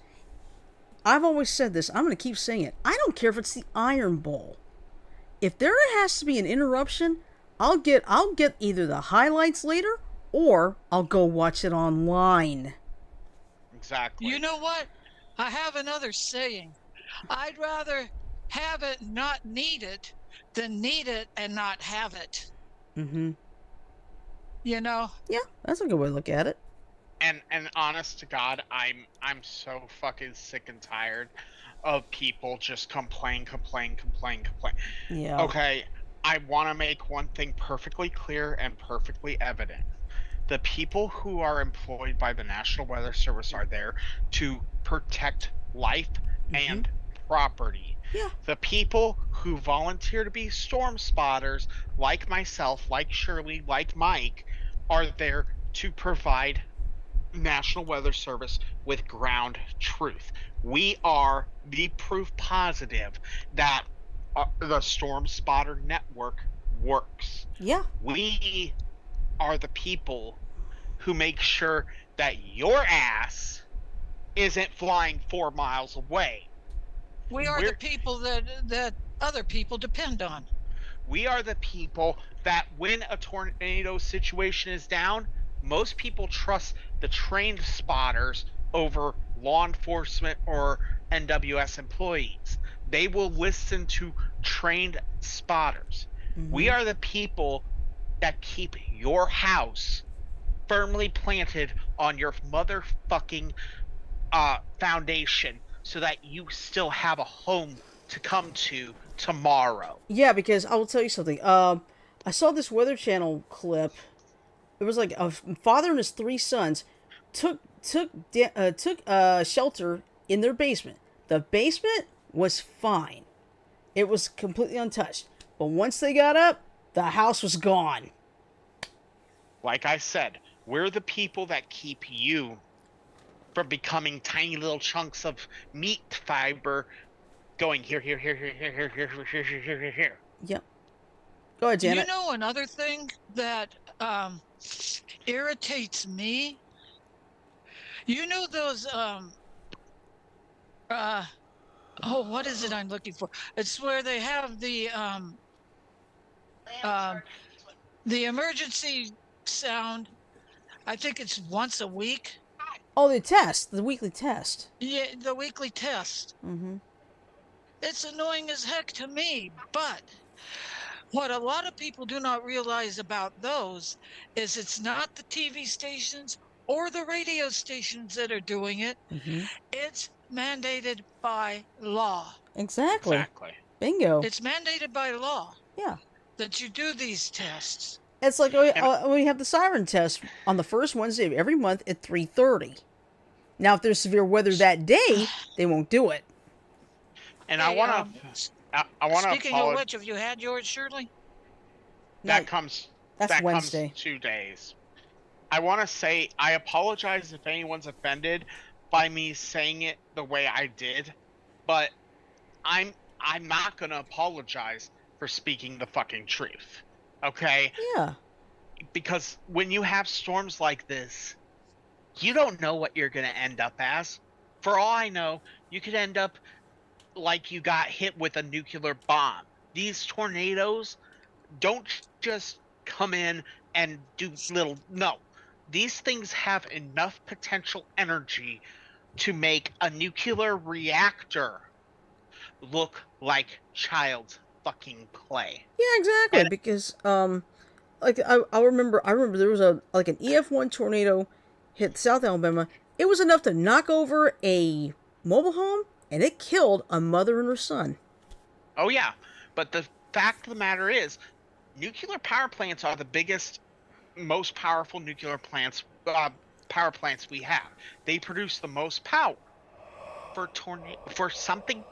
I've always said this. I'm going to keep saying it. I don't care if it's the Iron Bowl. If there has to be an interruption, I'll get either the highlights later or I'll go watch it online. Exactly. You know what? I have another saying. I'd rather have it not need it than need it and not have it. You know? Yeah, that's a good way to look at it. And honest to God, I'm so fucking sick and tired of people just complain. Yeah. Okay, I want to make one thing perfectly clear and perfectly evident. The people who are employed by the National Weather Service are there to protect life and property. Yeah. The people who volunteer to be storm spotters, like myself, like Shirley, like Mike, are there to provide National Weather Service with ground truth. We are the proof positive that the Storm Spotter Network works. Yeah. We are the people who make sure that your ass isn't flying 4 miles away. We are the people that other people depend on. We are the people that when a tornado situation is down, most people trust the trained spotters over law enforcement or NWS employees. They will listen to trained spotters. Mm-hmm. We are the people that keep your house firmly planted on your motherfucking foundation so that you still have a home to come to tomorrow. Yeah, because I will tell you something. I saw this Weather Channel clip. It was like a father and his 3 sons took shelter in their basement. The basement was fine. It was completely untouched. But once they got up, the house was gone. Like I said, we're the people that keep you from becoming tiny little chunks of meat fiber going here. Yep. Go ahead, Janet. You know another thing that irritates me? You know those what is it I'm looking for? It's where they have the emergency sound. I think it's once a week. Oh, the weekly test. Yeah, the weekly test. Mm-hmm. It's annoying as heck to me, but what a lot of people do not realize about those is it's not the TV stations or the radio stations that are doing it. Mm-hmm. It's mandated by law. Exactly. Bingo. It's mandated by law. Yeah. That you do these tests. It's like we have the siren test on the first Wednesday of every month at 3:30. Now, if there's severe weather that day, they won't do it. And I want to. Speaking of which, have you had yours, Shirley? That comes Wednesday. Comes 2 days. I want to say I apologize if anyone's offended by me saying it the way I did, but I'm not gonna apologize for speaking the fucking truth. Okay? Yeah. Because when you have storms like this, you don't know what you're gonna end up as. For all I know, you could end up like you got hit with a nuclear bomb. These tornadoes don't just come in and do little. No. These things have enough potential energy to make a nuclear reactor look like child's fucking play. Yeah, exactly. Because I remember there was an EF1 tornado hit South Alabama. It was enough to knock over a mobile home, and it killed a mother and her son. Oh yeah, but the fact of the matter is, nuclear power plants are the biggest, most powerful nuclear power plants we have. They produce the most power. For something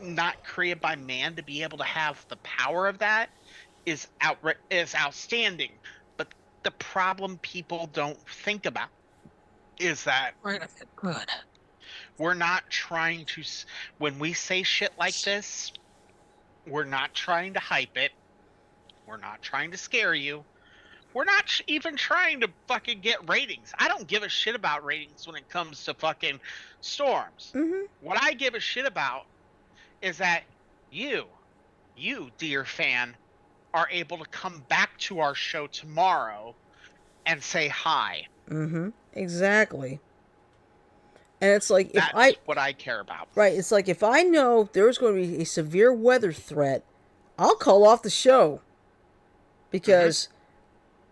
not created by man to be able to have the power of that is outstanding. But the problem people don't think about is that Good. we're not trying to. When we say shit like this, we're not trying to hype it. We're not trying to scare you. We're not even trying to fucking get ratings. I don't give a shit about ratings when it comes to fucking storms. Mm-hmm. What I give a shit about is that you, dear fan, are able to come back to our show tomorrow and say hi. Mm-hmm. Exactly. And it's like That's what I care about. Right, it's like if I know there's going to be a severe weather threat, I'll call off the show. Because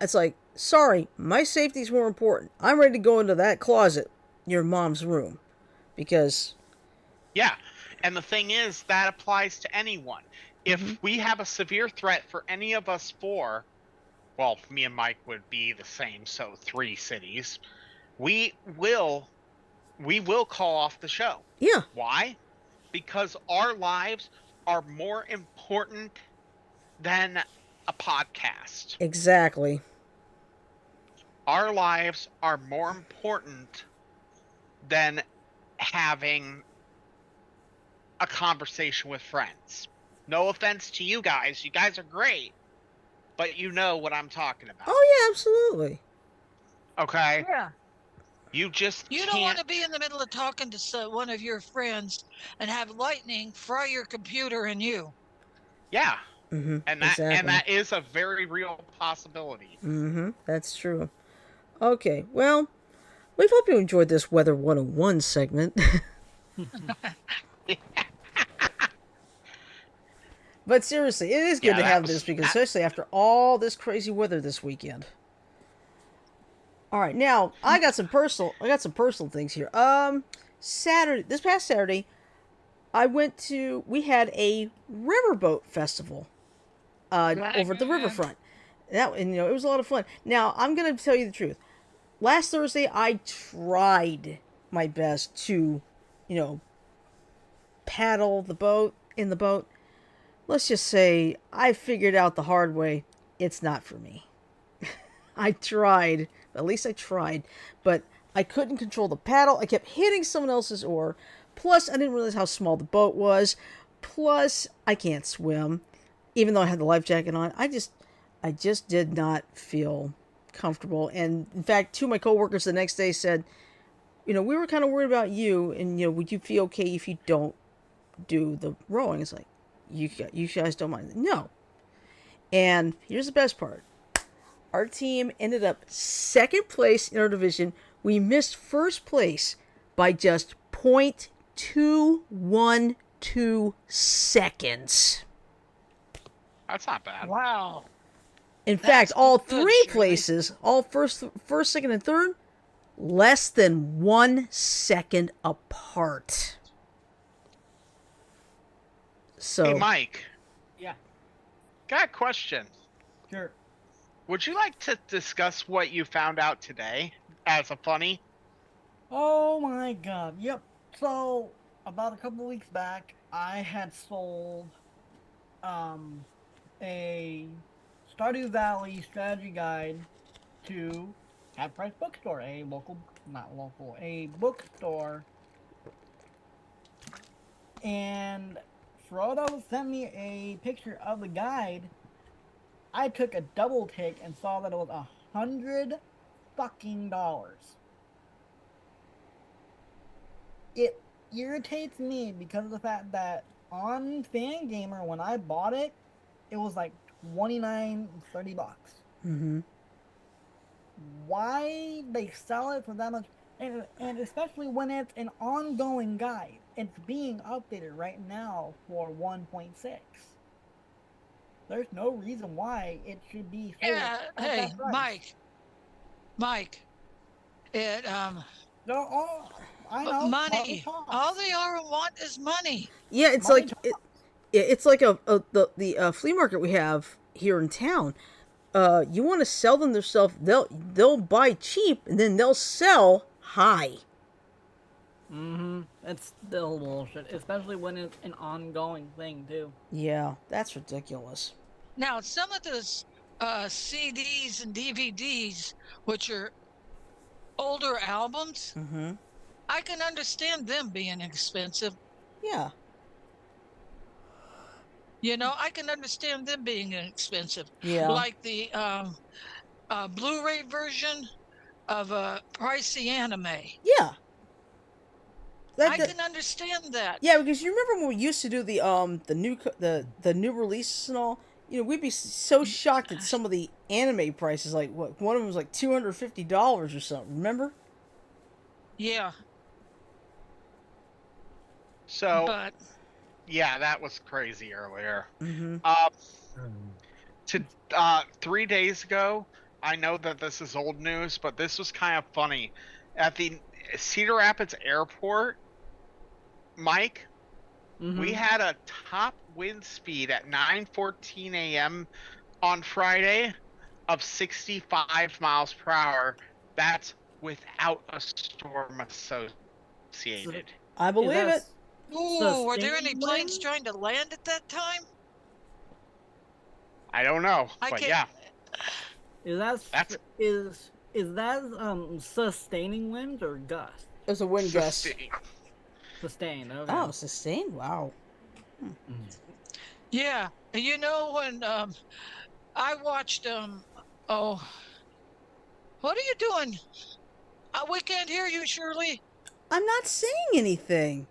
it's like, sorry, my safety's more important. I'm ready to go into that closet in your mom's room. Because... Yeah, and the thing is, that applies to anyone. If we have a severe threat for any of us four, well, me and Mike would be the same, so 3 cities, we will call off the show. Yeah. Why? because our lives are more important than a podcast. Exactly. Our lives are more important than having a conversation with friends. No offense to you guys. You guys are great. But you know what I'm talking about. Oh, yeah, absolutely. Okay? Yeah. You just You can't... don't want to be in the middle of talking to one of your friends and have lightning fry your computer and you. Yeah. Mm-hmm. And exactly. that is a very real possibility. Mm-hmm. That's true. Okay, well, we hope you enjoyed this Weather 101 segment. But seriously, it is good to have this, because especially after all this crazy weather this weekend. All right, now I got some personal things here. This past Saturday, we had a riverboat festival over at the riverfront. It was a lot of fun. Now, I'm going to tell you the truth. Last Thursday, I tried my best to, paddle in the boat. Let's just say I figured out the hard way. It's not for me. I tried. At least I tried. But I couldn't control the paddle. I kept hitting someone else's oar. Plus, I didn't realize how small the boat was. Plus, I can't swim. Even though I had the life jacket on. I just did not feel comfortable. And in fact, two of my coworkers the next day said, we were kind of worried about you. And, would you feel okay if you don't do the rowing? It's like, you guys don't mind? No. And here's the best part. Our team ended up second place in our division. We missed first place by just 0.212 seconds. That's not bad. Wow. In fact, all three places, all first, second, and third, less than 1 second apart. So, hey, Mike. Yeah. Got a question. Sure. Would you like to discuss what you found out today as a funny? Oh my god. Yep. So, about a couple weeks back, I had sold a Stardew Valley strategy guide to Half Price Bookstore, a bookstore. And Frodo sent me a picture of the guide. I took a double take and saw that it was $100 fucking. It irritates me because of the fact that on Fangamer, when I bought it, it was like $29, $30. Mm-hmm. Why they sell it for that much? And especially when it's an ongoing guide. It's being updated right now for 1.6. There's no reason why it should be sold at Hey, that price. Mike. It No, I know. money. All they are and want is money. Yeah, it's Money like it's like the flea market we have here in town. You want to sell them their stuff, they'll buy cheap and then they'll sell high. Mm-hmm. It's still bullshit, especially when it's an ongoing thing too. Yeah, that's ridiculous. Now, some of those CDs and DVDs, which are older albums, Mm-hmm. I can understand them being expensive. Yeah. I can understand them being expensive. Yeah. Like the Blu-ray version of a pricey anime. Yeah. I can understand that. Yeah, because you remember when we used to do the new releases and all. We'd be so shocked at some of the anime prices. Like what? One of them was like $250 or something. Remember? Yeah. So, But yeah, that was crazy earlier. Mm-hmm. 3 days ago, I know that this is old news, but this was kind of funny. At the Cedar Rapids Airport, Mike, we had a top wind speed at 9:14 a.m. on Friday of 65 miles per hour. That's without a storm associated. I believe it. Ooh, were there any Sustaining planes wind? trying to land at that time? I don't know, I but can't- yeah. That's is that sustaining winds or gust? It was a wind gust. Sustain. Sustained. Okay. Oh, sustained. Wow. Yeah, and you know when I watched oh, what are you doing? We can't hear you, Shirley. I'm not saying anything.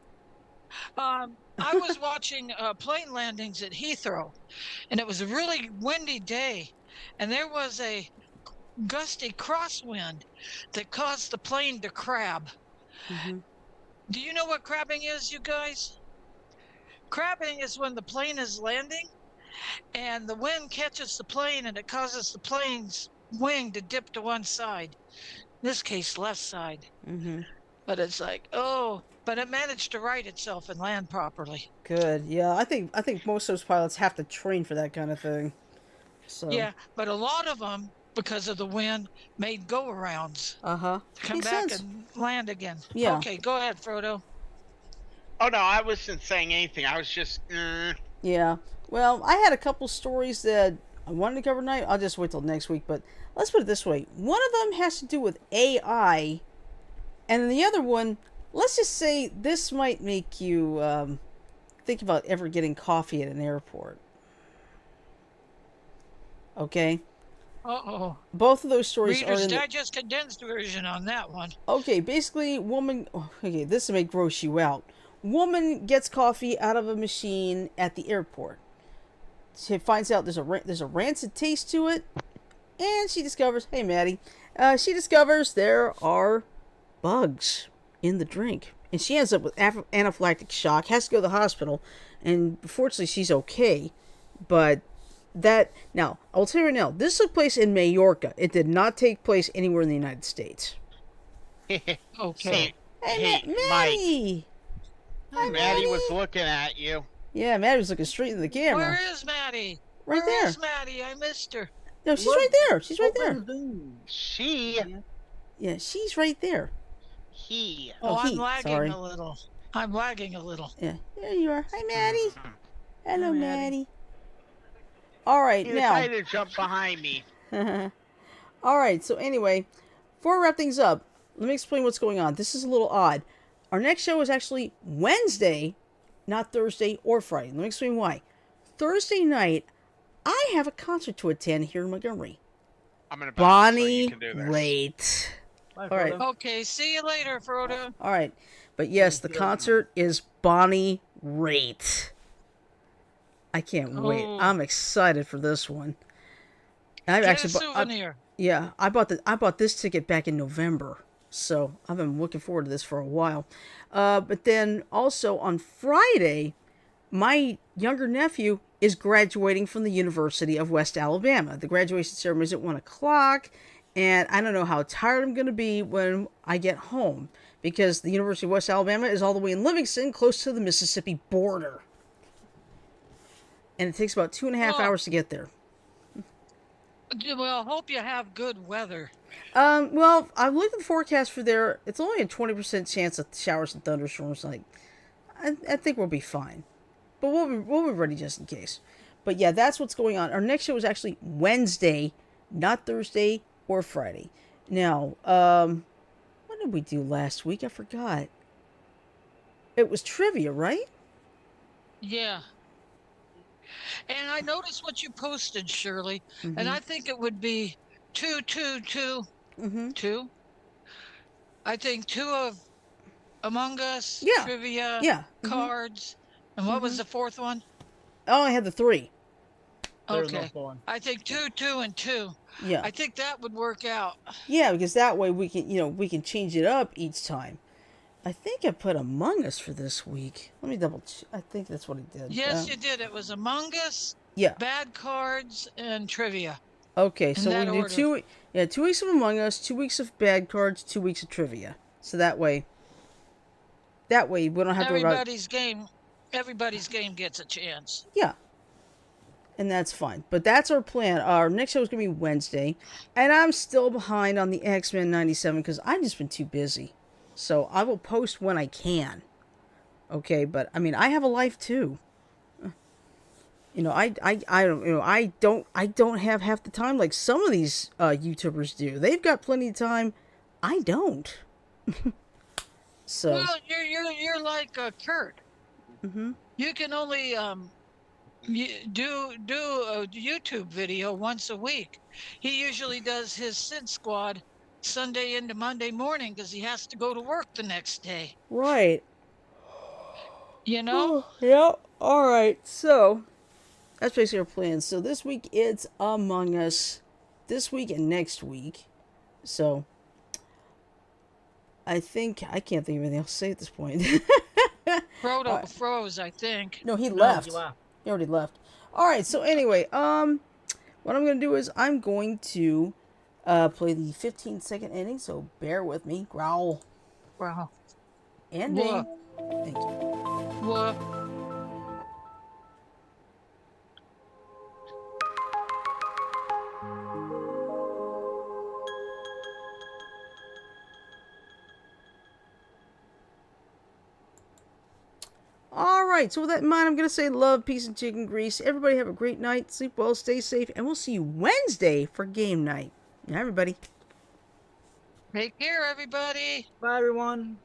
I was watching plane landings at Heathrow, and it was a really windy day, and there was a gusty crosswind that caused the plane to crab. Mhm. Do you know what crabbing is, you guys? Crabbing is when the plane is landing and the wind catches the plane and it causes the plane's wing to dip to one side. In this case, left side. Mhm. But it's like, oh, but it managed to right itself and land properly. Good. Yeah, I think most of those pilots have to train for that kind of thing. So. Yeah, but a lot of them, because of the wind, made go-arounds. Uh huh. Come Makes back sense. and land again. Yeah. Okay, go ahead, Frodo. Oh no, I wasn't saying anything. I was just. Yeah. Well, I had a couple stories that I wanted to cover tonight. I'll just wait till next week. But let's put it this way: one of them has to do with AI, and then the other one, let's just say this might make you think about ever getting coffee at an airport. Okay. Uh-oh. Both of those stories are Reader's in the... Digest condensed version on that one. Okay, basically, woman... Okay, this may gross you out. Woman gets coffee out of a machine at the airport. She finds out there's a rancid taste to it, and she discovers... Hey, Maddie. She discovers there are bugs in the drink. And she ends up with anaphylactic shock, has to go to the hospital, and fortunately she's okay. But... that now, I'll tell you right now, this took place in Majorca. It did not take place anywhere in the United States. Okay. Hey, Maddie! Hi, Maddie was looking at you. Yeah, Maddie was looking straight into the camera. Where is Maddie? Right Where there. is Maddie? I missed her. No, she's Look. right there. She's right there. She. Yeah, she's right there. He. Oh, he. I'm lagging Sorry. a little. I'm lagging a little. Yeah, there you are. Hi, Maddie. Hello, Hi, Maddie. Maddie. All right, He now. decided to jump behind me. All right, so anyway, before we wrap things up, let me explain what's going on. This is a little odd. Our next show is actually Wednesday, not Thursday or Friday. Let me explain why. Thursday night, I have a concert to attend here in Montgomery. I'm gonna bounce so you Bonnie can do this. Raitt. Bye, All right. Frodo. Okay, see you later, Frodo. All right, but yes, the concert is Bonnie Raitt. I can't wait. Oh. I'm excited for this one. I've Get actually a souvenir. yeah, I bought this ticket back in November, so I've been looking forward to this for a while. But then also on Friday, my younger nephew is graduating from the University of West Alabama. The graduation ceremony is at 1:00, and I don't know how tired I'm going to be when I get home, because the University of West Alabama is all the way in Livingston, close to the Mississippi border. And it takes about 2.5 Oh. hours to get there. Well, hope you have good weather. Well, I've looked at the forecast for there. It's only a 20% chance of showers and thunderstorms. Like, I think we'll be fine. But we'll be ready just in case. But yeah, that's what's going on. Our next show is actually Wednesday, not Thursday or Friday. Now, what did we do last week? I forgot. It was trivia, right? Yeah. And I noticed what you posted, Shirley, Mm-hmm. and I think it would be 2, 2, 2, Mm-hmm. 2. I think 2 of Among Us, Yeah. trivia, Yeah. Mhm. cards, and what was the fourth one? I only had the 3. There's no Okay. fun. I think 2, 2, and 2. Yeah. I think that would work out. Yeah, because that way we can change it up each time. I think I put Among Us for this week. Let me double check. I think that's what I did. Yes, you did. It was Among Us, Yeah. bad cards, and trivia. Okay, in so that we do order. 2 weeks of Among Us, 2 weeks of bad cards, 2 weeks of trivia. So that way we don't have to worry about. Everybody's game gets a chance. Yeah. And that's fine. But that's our plan. Our next show is going to be Wednesday. And I'm still behind on the X-Men 97 because I've just been too busy. So I will post when I can. Okay, but I mean, I have a life too. You know, I don't, you know, I don't have half the time like some of these YouTubers do. They've got plenty of time. I don't. So. Well, you're like Kurt. Mm-hmm. You can only do a YouTube video once a week. He usually does his Sid Squad Sunday into Monday morning because he has to go to work the next day. Right. You know? Yeah. All right. So that's basically our plan. So this week it's Among Us. This week and next week. So I think I can't think of anything else to say at this point. Frodo froze, I think. No, he No, left. he left. He already left. All right. So anyway, what I'm gonna do is I'm going to play the 15-second ending. So bear with me. Growl. Wow. Ending. Whoa. Thank you. Whoa. Alright, so with that in mind, I'm going to say love, peace, and chicken grease. Everybody have a great night. Sleep well, stay safe, and we'll see you Wednesday for game night. Everybody. Take care, everybody. Bye, everyone.